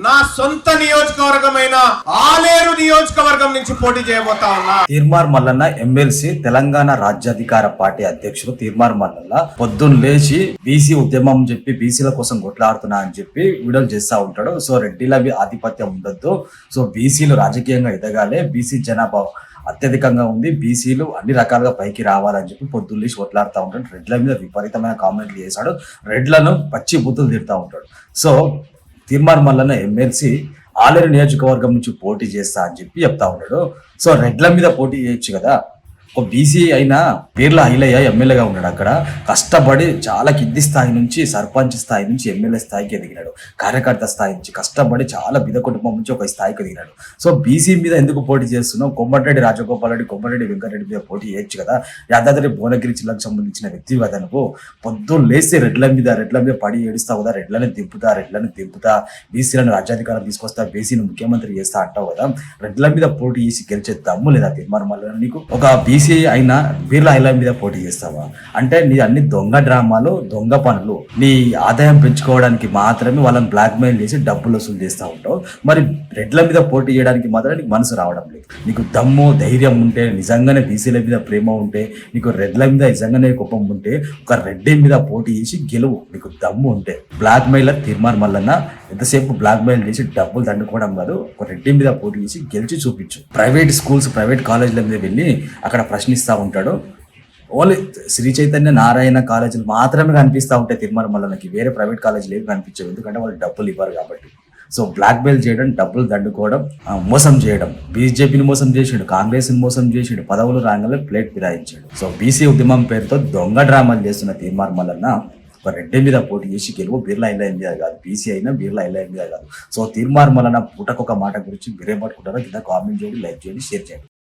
నా సొంత నియోజకవర్గమైన ఆలేరు నియోజకవర్గం నుంచి పోటీ చేయబోతా ఉన్నా. తీర్మార్ మల్లన్న ఎమ్మెల్సీ తెలంగాణ రాజ్యాధికార పార్టీ అధ్యక్షుడు తీర్మార్ మల్లన్న పొద్దున్న లేచి బీసీ ఉద్యమం చెప్పి బీసీల కోసం కొట్లాడుతున్నా అని చెప్పి వీడియోలు చేస్తా ఉంటాడు. సో రెడ్డిల ఆధిపత్యం ఉండొద్దు, సో బీసీలు రాజకీయంగా ఎదగాలి, బీసీ జనాభా అత్యధికంగా ఉంది, బీసీలు అన్ని రకాలుగా పైకి రావాలని చెప్పి పొద్దున్నేసి కొట్లాడుతూ ఉంటాడు. రెడ్ల మీద విపరీతమైన కామెంట్లు చేశాడు, రెడ్లను పచ్చి బుద్ధులు తిడతా ఉంటాడు. సో తీర్మార్ మల్లన్న ఎమ్మెల్సీ ఆలేరు నియోజకవర్గం నుంచి పోటీ చేస్తా అని చెప్పి చెప్తా ఉన్నాడు. సో రెడ్ల మీద పోటీ చేయొచ్చు కదా. ఒక బీసీ అయినా పేర్ల ఐలయ్య ఎమ్మెల్యేగా ఉన్నాడు. అక్కడ కష్టపడి చాలా కింది స్థాయి నుంచి సర్పంచ్ స్థాయి నుంచి ఎమ్మెల్యే స్థాయికి ఎదిగినాడు. కార్యకర్త స్థాయి నుంచి కష్టపడి చాలా బిద కుటుంబం నుంచి ఒక స్థాయికి ఎదిగినాడు. సో బీసీ మీద ఎందుకు పోటీ చేస్తున్నావు? కొమ్మటిరెడ్డి రాజగోపాల్ రెడ్డి, కొమ్మటిరెడ్డి వెంకటరెడ్డి మీద పోటీ చేయొచ్చు కదా. యాదాద్రి భువనగిరి జిల్లాకు సంబంధించిన వ్యక్తి కదా నువ్వు. పొద్దున్న లేస్తే రెడ్ల మీద పడి ఏడుస్తావు కదా, రెడ్లను దింపుతా బీసీలను రాజ్యాధికారం తీసుకొస్తా, బీసీని ముఖ్యమంత్రి చేస్తా అంటావు కదా. రెడ్ల మీద పోటీ చేసి గెలిచే దమ్ము లేదా తీర్మానం వల్ల నీకు? ఒక బీసీ అయినా వీర్ల ఐలయ్య మీద పోటీ చేస్తావా? అంటే నీ అన్ని దొంగ డ్రామాలు, దొంగ పనులు, నీ ఆదాయం పెంచుకోవడానికి మాత్రమే వాళ్ళని బ్లాక్ మెయిల్ చేసి డబ్బులు వసూలు చేస్తూ ఉంటావు. మరి రెడ్ల మీద పోటీ చేయడానికి మాత్రం నీకు మనసు రావడం లేదు. నీకు దమ్ము ధైర్యం ఉంటే, నిజంగానే బీసీల మీద ప్రేమ ఉంటే, నీకు రెడ్ల మీద నిజంగానే కోపం ఉంటే ఒక రెడ్డి మీద పోటీ చేసి గెలువు. నీకు దమ్ము ఉంటే బ్లాక్ మెయిలర్ తీర్మార్ మల్లన్న ఎంతసేపు బ్లాక్ మెయిల్ చేసి డబ్బులు దండుకోవడం కాదు, ఒక రెడ్డి మీద పోటీ చేసి గెలిచి చూపించు. ప్రైవేట్ స్కూల్స్, ప్రైవేట్ కాలేజీల మీద వెళ్ళి అక్కడ ప్రశ్నిస్తూ ఉంటాడు. ఓన్లీ శ్రీ చైతన్య నారాయణ కాలేజీలు మాత్రమే కనిపిస్తూ ఉంటాయి తీర్మార్ మల్లన్నకి, వేరే ప్రైవేట్ కాలేజీలు ఏమి కనిపించవు, ఎందుకంటే వాళ్ళు డబ్బులు ఇవ్వరు కాబట్టి. సో బ్లాక్ మెయిల్ చేయడం, డబ్బులు దండుకోవడం, మోసం చేయడం. బీజేపీని మోసం చేసాడు, కాంగ్రెస్ని మోసం చేసాడు, పదవులు రాగానే ప్లేట్ ఫిరాయించాడు. సో బీసీ ఉద్యమం పేరుతో దొంగ డ్రామాలు చేస్తున్న తీర్మార్ మల్లన్న ఒక రెడ్డి మీద పోటీ చేసి గెలువు. బిర్లా ఐలయ్య మీద కాదు, బీసీ అయినా బిర్లా ఐలయ్య మీద కాదు. సో తీర్మార్ మల్లన్న పూటకొక మాట గురించి మీరేం పట్టుకుంటారో కింద కామెంట్ చేయండి, లైక్ చేయండి, షేర్ చేయండి.